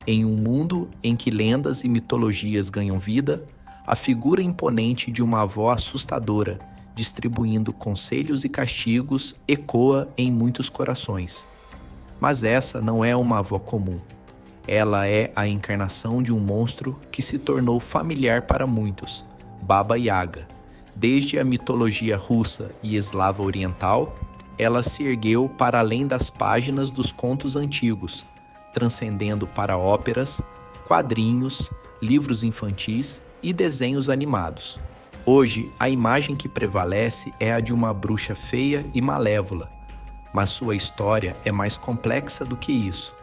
Em um mundo em que lendas e mitologias ganham vida, a figura imponente de uma avó assustadora, distribuindo conselhos e castigos, ecoa em muitos corações. Mas essa não é uma avó comum. Ela é a encarnação de um monstro que se tornou familiar para muitos, Baba Yaga. Desde a mitologia russa e eslava oriental, ela se ergueu para além das páginas dos contos antigos, transcendendo para óperas, quadrinhos, livros infantis e desenhos animados. Hoje, a imagem que prevalece é a de uma bruxa feia e malévola, mas sua história é mais complexa do que isso.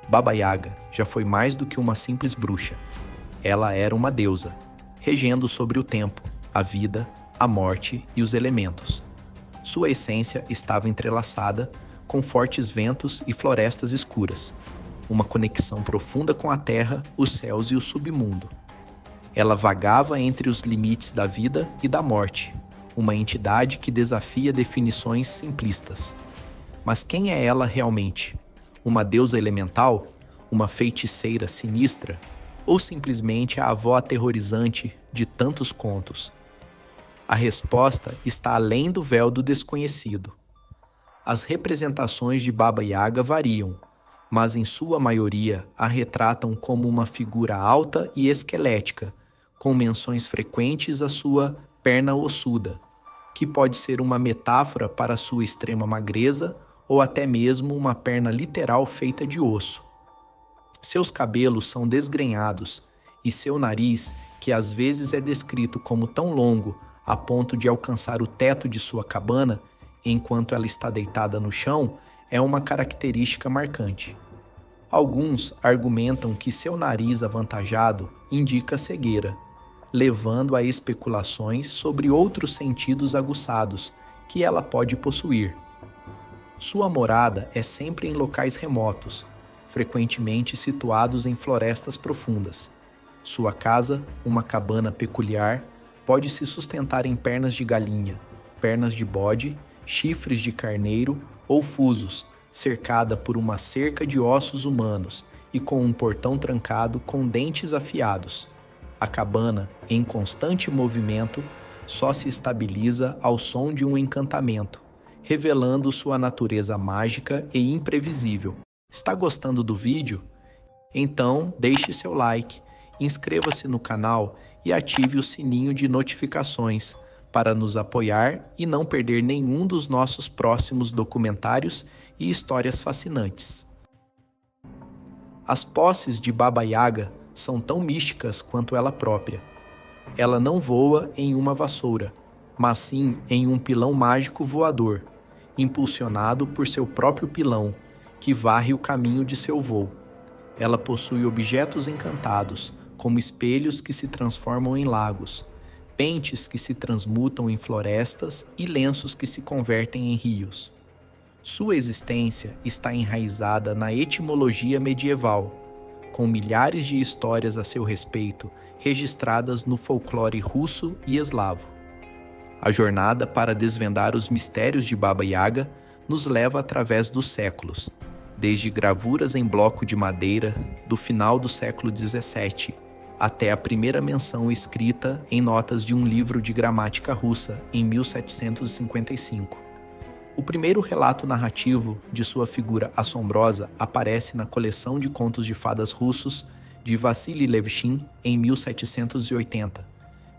Baba Yaga já foi mais do que uma simples bruxa. Ela era uma deusa, regendo sobre o tempo, a vida, a morte e os elementos. Sua essência estava entrelaçada com fortes ventos e florestas escuras, uma conexão profunda com a terra, os céus e o submundo. Ela vagava entre os limites da vida e da morte, uma entidade que desafia definições simplistas. Mas quem é ela realmente? Uma deusa elemental? Uma feiticeira sinistra? Ou simplesmente a avó aterrorizante de tantos contos? A resposta está além do véu do desconhecido. As representações de Baba Yaga variam, mas em sua maioria a retratam como uma figura alta e esquelética, com menções frequentes à sua perna ossuda, que pode ser uma metáfora para sua extrema magreza ou até mesmo uma perna literal feita de osso. Seus cabelos são desgrenhados e seu nariz, que às vezes é descrito como tão longo a ponto de alcançar o teto de sua cabana enquanto ela está deitada no chão, é uma característica marcante. Alguns argumentam que seu nariz avantajado indica cegueira, levando a especulações sobre outros sentidos aguçados que ela pode possuir. Sua morada é sempre em locais remotos, frequentemente situados em florestas profundas. Sua casa, uma cabana peculiar, pode se sustentar em pernas de galinha, pernas de bode, chifres de carneiro ou fusos, cercada por uma cerca de ossos humanos e com um portão trancado com dentes afiados. A cabana, em constante movimento, só se estabiliza ao som de um encantamento, revelando sua natureza mágica e imprevisível. Está gostando do vídeo? Então deixe seu like, inscreva-se no canal e ative o sininho de notificações para nos apoiar e não perder nenhum dos nossos próximos documentários e histórias fascinantes. As posses de Baba Yaga são tão místicas quanto ela própria. Ela não voa em uma vassoura, mas sim em um pilão mágico voador, impulsionado por seu próprio pilão, que varre o caminho de seu voo. Ela possui objetos encantados, como espelhos que se transformam em lagos, pentes que se transmutam em florestas e lenços que se convertem em rios. Sua existência está enraizada na etimologia medieval, com milhares de histórias a seu respeito registradas no folclore russo e eslavo. A jornada para desvendar os mistérios de Baba Yaga nos leva através dos séculos, desde gravuras em bloco de madeira do final do século XVII, até a primeira menção escrita em notas de um livro de gramática russa em 1755. O primeiro relato narrativo de sua figura assombrosa aparece na coleção de contos de fadas russos de Vassily Levchin em 1780,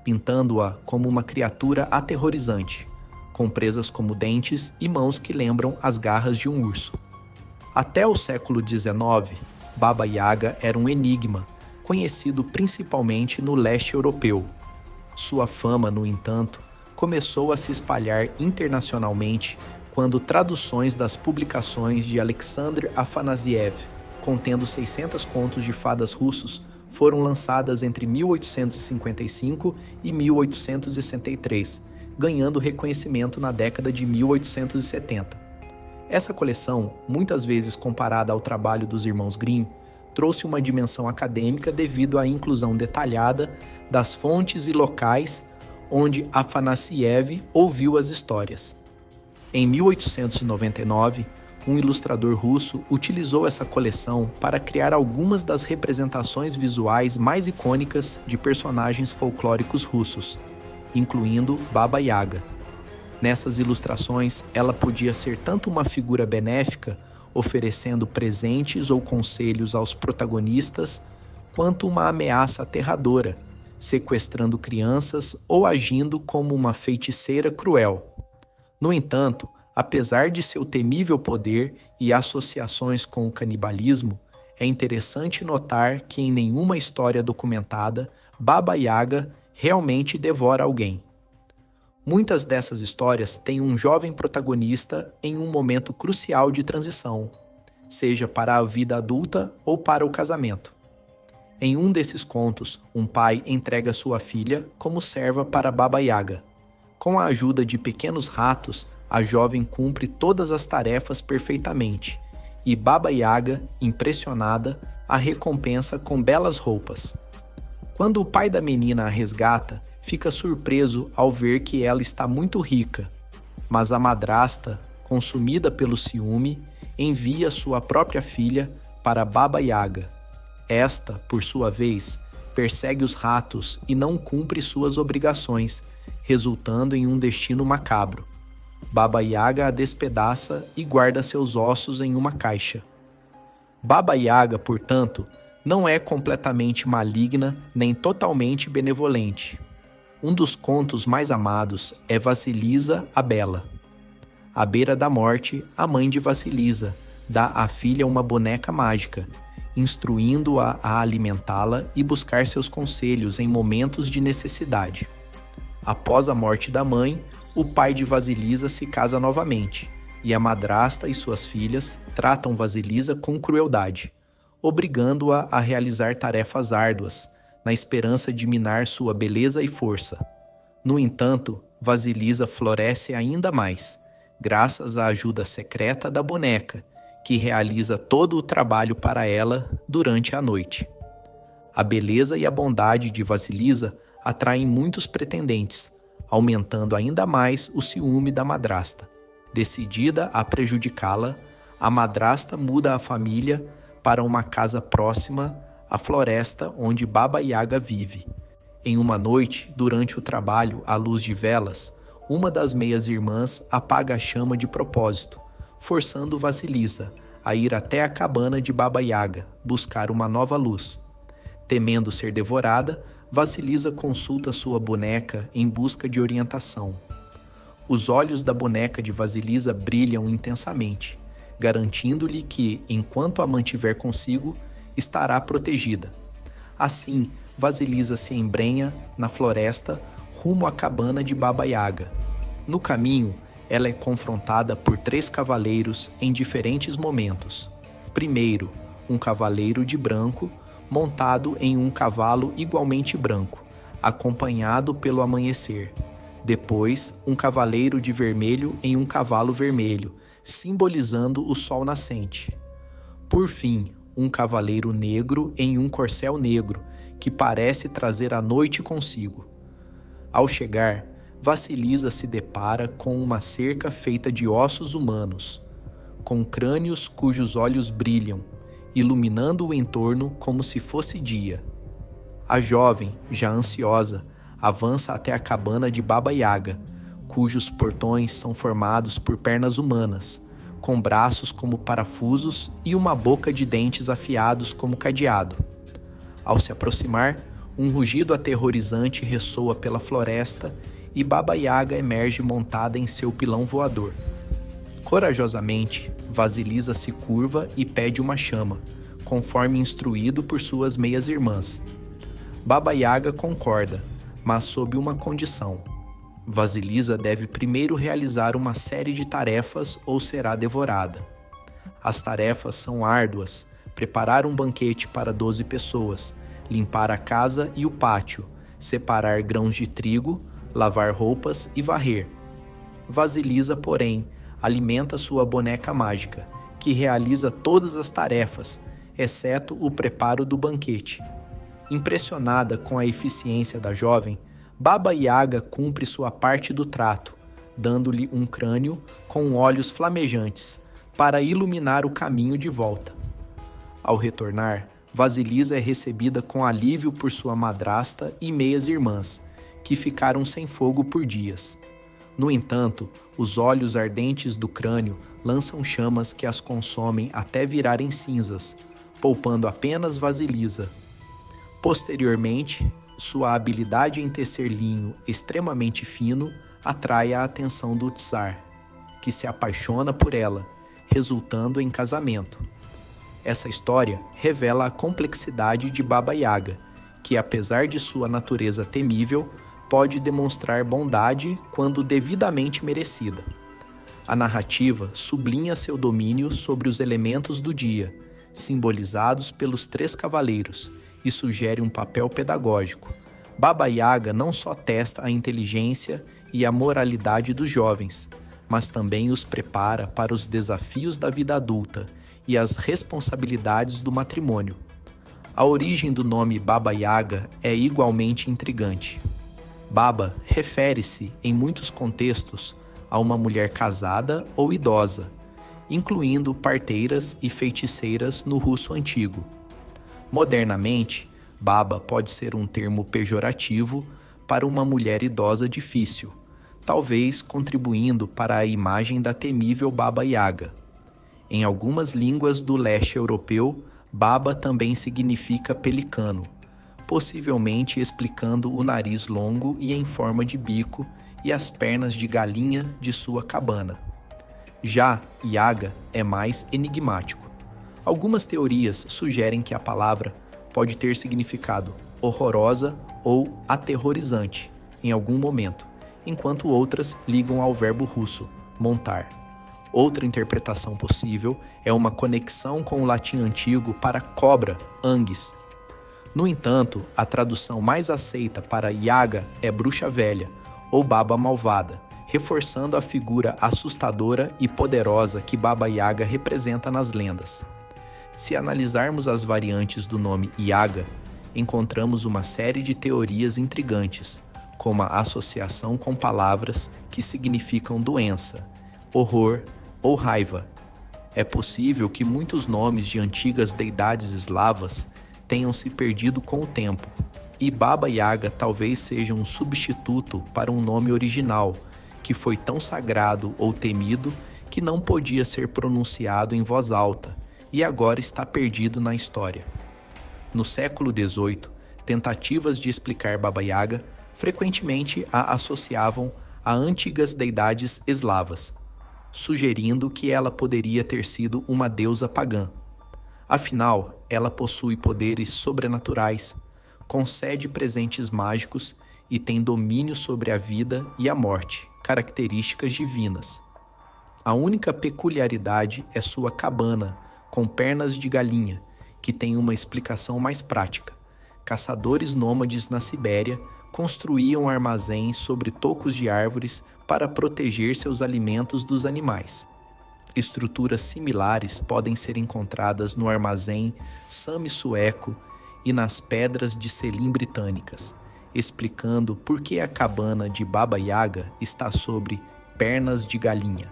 pintando-a como uma criatura aterrorizante, com presas como dentes e mãos que lembram as garras de um urso. Até o século XIX, Baba Yaga era um enigma, conhecido principalmente no leste europeu. Sua fama, no entanto, começou a se espalhar internacionalmente quando traduções das publicações de Alexander Afanasiev, contendo 600 contos de fadas russos, foram lançadas entre 1855 e 1863, ganhando reconhecimento na década de 1870. Essa coleção, muitas vezes comparada ao trabalho dos irmãos Grimm, trouxe uma dimensão acadêmica devido à inclusão detalhada das fontes e locais onde Afanasiev ouviu as histórias. Em 1899, um ilustrador russo utilizou essa coleção para criar algumas das representações visuais mais icônicas de personagens folclóricos russos, incluindo Baba Yaga. Nessas ilustrações, ela podia ser tanto uma figura benéfica, oferecendo presentes ou conselhos aos protagonistas, quanto uma ameaça aterradora, sequestrando crianças ou agindo como uma feiticeira cruel. No entanto, apesar de seu temível poder e associações com o canibalismo, é interessante notar que em nenhuma história documentada, Baba Yaga realmente devora alguém. Muitas dessas histórias têm um jovem protagonista em um momento crucial de transição, seja para a vida adulta ou para o casamento. Em um desses contos, um pai entrega sua filha como serva para Baba Yaga. Com a ajuda de pequenos ratos, a jovem cumpre todas as tarefas perfeitamente, e Baba Yaga, impressionada, a recompensa com belas roupas. Quando o pai da menina a resgata, fica surpreso ao ver que ela está muito rica, mas a madrasta, consumida pelo ciúme, envia sua própria filha para Baba Yaga. Esta, por sua vez, persegue os ratos e não cumpre suas obrigações, resultando em um destino macabro. Baba Yaga a despedaça e guarda seus ossos em uma caixa. Baba Yaga, portanto, não é completamente maligna nem totalmente benevolente. Um dos contos mais amados é Vassilisa a Bela. À beira da morte, a mãe de Vassilisa dá à filha uma boneca mágica, instruindo-a a alimentá-la e buscar seus conselhos em momentos de necessidade. Após a morte da mãe, o pai de Vassilisa se casa novamente, e a madrasta e suas filhas tratam Vassilisa com crueldade, obrigando-a a realizar tarefas árduas, na esperança de minar sua beleza e força. No entanto, Vassilisa floresce ainda mais, graças à ajuda secreta da boneca, que realiza todo o trabalho para ela durante a noite. A beleza e a bondade de Vassilisa atraem muitos pretendentes, aumentando ainda mais o ciúme da madrasta. Decidida a prejudicá-la, a madrasta muda a família para uma casa próxima à floresta onde Baba Yaga vive. Em uma noite, durante o trabalho à luz de velas, uma das meias-irmãs apaga a chama de propósito, forçando Vassilisa a ir até a cabana de Baba Yaga buscar uma nova luz. Temendo ser devorada, Vassilisa consulta sua boneca em busca de orientação. Os olhos da boneca de Vassilisa brilham intensamente, garantindo-lhe que, enquanto a mantiver consigo, estará protegida. Assim, Vassilisa se embrenha na floresta rumo à cabana de Baba Yaga. No caminho, ela é confrontada por 3 cavaleiros em diferentes momentos. Primeiro, um cavaleiro de branco, montado em um cavalo igualmente branco, acompanhado pelo amanhecer. Depois, um cavaleiro de vermelho em um cavalo vermelho, simbolizando o sol nascente. Por fim, um cavaleiro negro em um corcel negro, que parece trazer a noite consigo. Ao chegar, Vassilisa se depara com uma cerca feita de ossos humanos, com crânios cujos olhos brilham, iluminando o entorno como se fosse dia. A jovem, já ansiosa, avança até a cabana de Baba Yaga, cujos portões são formados por pernas humanas, com braços como parafusos e uma boca de dentes afiados como cadeado. Ao se aproximar, um rugido aterrorizante ressoa pela floresta e Baba Yaga emerge montada em seu pilão voador. Corajosamente, Vassilisa se curva e pede uma chama, conforme instruído por suas meias-irmãs. Baba Yaga concorda, mas sob uma condição. Vassilisa deve primeiro realizar uma série de tarefas ou será devorada. As tarefas são árduas: preparar um banquete para 12 pessoas, limpar a casa e o pátio, separar grãos de trigo, lavar roupas e varrer. Vassilisa, porém, alimenta sua boneca mágica, que realiza todas as tarefas, exceto o preparo do banquete. Impressionada com a eficiência da jovem, Baba Yaga cumpre sua parte do trato, dando-lhe um crânio com olhos flamejantes, para iluminar o caminho de volta. Ao retornar, Vasilisa é recebida com alívio por sua madrasta e meias irmãs, que ficaram sem fogo por dias. No entanto, os olhos ardentes do crânio lançam chamas que as consomem até virarem cinzas, poupando apenas Vasilisa. Posteriormente, sua habilidade em tecer linho extremamente fino atrai a atenção do Tsar, que se apaixona por ela, resultando em casamento. Essa história revela a complexidade de Baba Yaga, que apesar de sua natureza temível, pode demonstrar bondade quando devidamente merecida. A narrativa sublinha seu domínio sobre os elementos do dia, simbolizados pelos 3 cavaleiros, e sugere um papel pedagógico. Baba Yaga não só testa a inteligência e a moralidade dos jovens, mas também os prepara para os desafios da vida adulta e as responsabilidades do matrimônio. A origem do nome Baba Yaga é igualmente intrigante. Baba refere-se, em muitos contextos, a uma mulher casada ou idosa, incluindo parteiras e feiticeiras no russo antigo. Modernamente, Baba pode ser um termo pejorativo para uma mulher idosa difícil, talvez contribuindo para a imagem da temível Baba Yaga. Em algumas línguas do leste europeu, Baba também significa pelicano, possivelmente explicando o nariz longo e em forma de bico e as pernas de galinha de sua cabana. Já Yaga é mais enigmático. Algumas teorias sugerem que a palavra pode ter significado horrorosa ou aterrorizante em algum momento, enquanto outras ligam ao verbo russo, montar. Outra interpretação possível é uma conexão com o latim antigo para cobra, anguis. No entanto, a tradução mais aceita para Yaga é bruxa velha ou baba malvada, reforçando a figura assustadora e poderosa que Baba Yaga representa nas lendas. Se analisarmos as variantes do nome Yaga, encontramos uma série de teorias intrigantes, como a associação com palavras que significam doença, horror ou raiva. É possível que muitos nomes de antigas deidades eslavas tenham se perdido com o tempo, e Baba Yaga talvez seja um substituto para um nome original, que foi tão sagrado ou temido que não podia ser pronunciado em voz alta, e agora está perdido na história. No século XVIII, tentativas de explicar Baba Yaga frequentemente a associavam a antigas deidades eslavas, sugerindo que ela poderia ter sido uma deusa pagã. Afinal, ela possui poderes sobrenaturais, concede presentes mágicos e tem domínio sobre a vida e a morte, características divinas. A única peculiaridade é sua cabana, com pernas de galinha, que tem uma explicação mais prática. Caçadores nômades na Sibéria construíam armazéns sobre tocos de árvores para proteger seus alimentos dos animais. Estruturas similares podem ser encontradas no armazém Sami sueco e nas pedras de Selim britânicas, explicando por que a cabana de Baba Yaga está sobre pernas de galinha.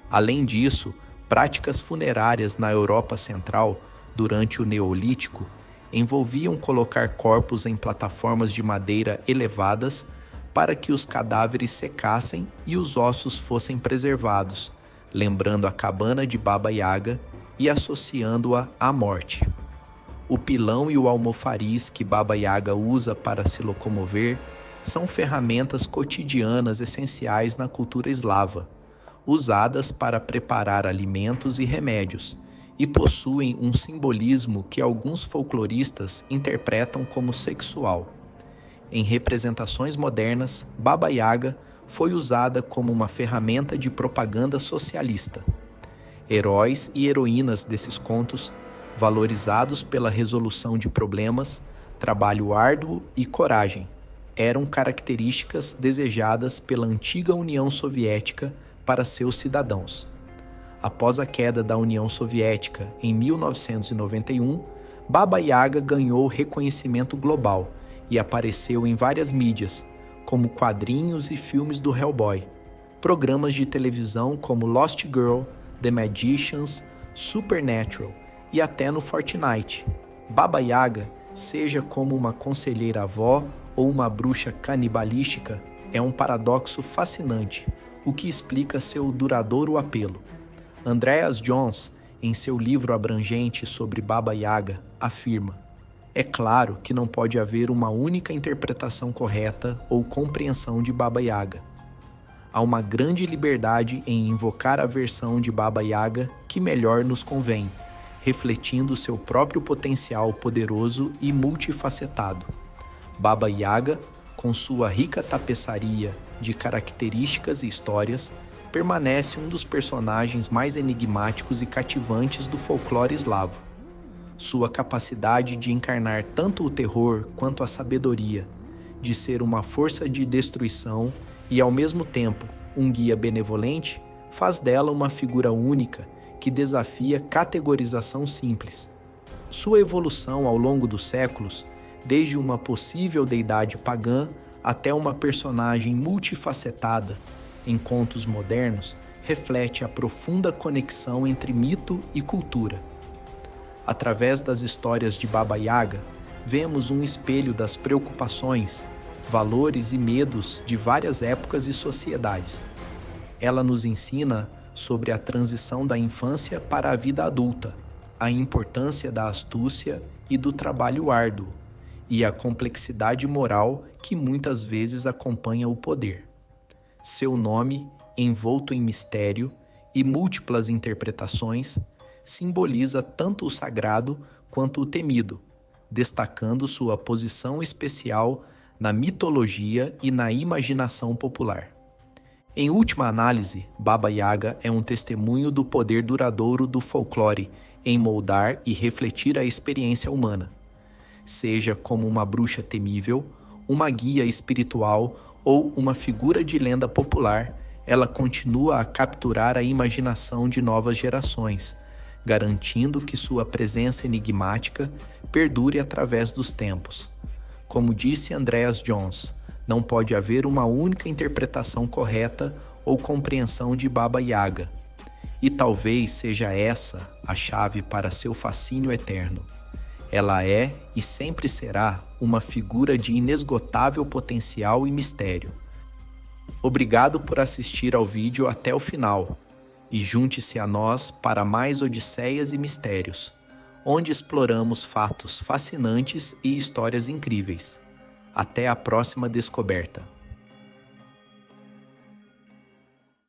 Além disso, práticas funerárias na Europa Central, durante o Neolítico, envolviam colocar corpos em plataformas de madeira elevadas para que os cadáveres secassem e os ossos fossem preservados, lembrando a cabana de Baba Yaga e associando-a à morte. O pilão e o almofariz que Baba Yaga usa para se locomover são ferramentas cotidianas essenciais na cultura eslava, usadas para preparar alimentos e remédios, e possuem um simbolismo que alguns folcloristas interpretam como sexual. Em representações modernas, Baba Yaga foi usada como uma ferramenta de propaganda socialista. Heróis e heroínas desses contos, valorizados pela resolução de problemas, trabalho árduo e coragem, eram características desejadas pela antiga União Soviética para seus cidadãos. Após a queda da União Soviética em 1991, Baba Yaga ganhou reconhecimento global e apareceu em várias mídias, como quadrinhos e filmes do Hellboy, programas de televisão como Lost Girl, The Magicians, Supernatural e até no Fortnite. Baba Yaga, seja como uma conselheira-avó ou uma bruxa canibalística, é um paradoxo fascinante, o que explica seu duradouro apelo. Andreas Jones, em seu livro abrangente sobre Baba Yaga, afirma: é claro que não pode haver uma única interpretação correta ou compreensão de Baba Yaga. Há uma grande liberdade em invocar a versão de Baba Yaga que melhor nos convém, refletindo seu próprio potencial poderoso e multifacetado. Baba Yaga, com sua rica tapeçaria de características e histórias, permanece um dos personagens mais enigmáticos e cativantes do folclore eslavo. Sua capacidade de encarnar tanto o terror quanto a sabedoria, de ser uma força de destruição e, ao mesmo tempo, um guia benevolente, faz dela uma figura única que desafia categorização simples. Sua evolução ao longo dos séculos, desde uma possível deidade pagã até uma personagem multifacetada em contos modernos, reflete a profunda conexão entre mito e cultura. Através das histórias de Baba Yaga, vemos um espelho das preocupações, valores e medos de várias épocas e sociedades. Ela nos ensina sobre a transição da infância para a vida adulta, a importância da astúcia e do trabalho árduo, e a complexidade moral que muitas vezes acompanha o poder. Seu nome, envolto em mistério e múltiplas interpretações, simboliza tanto o sagrado quanto o temido, destacando sua posição especial na mitologia e na imaginação popular. Em última análise, Baba Yaga é um testemunho do poder duradouro do folclore em moldar e refletir a experiência humana. Seja como uma bruxa temível, uma guia espiritual ou uma figura de lenda popular, ela continua a capturar a imaginação de novas gerações, garantindo que sua presença enigmática perdure através dos tempos. Como disse Andreas Jones, não pode haver uma única interpretação correta ou compreensão de Baba Yaga. E talvez seja essa a chave para seu fascínio eterno. Ela é e sempre será uma figura de inesgotável potencial e mistério. Obrigado por assistir ao vídeo até o final e junte-se a nós para mais Odisseias e Mistérios, onde exploramos fatos fascinantes e histórias incríveis. Até a próxima descoberta.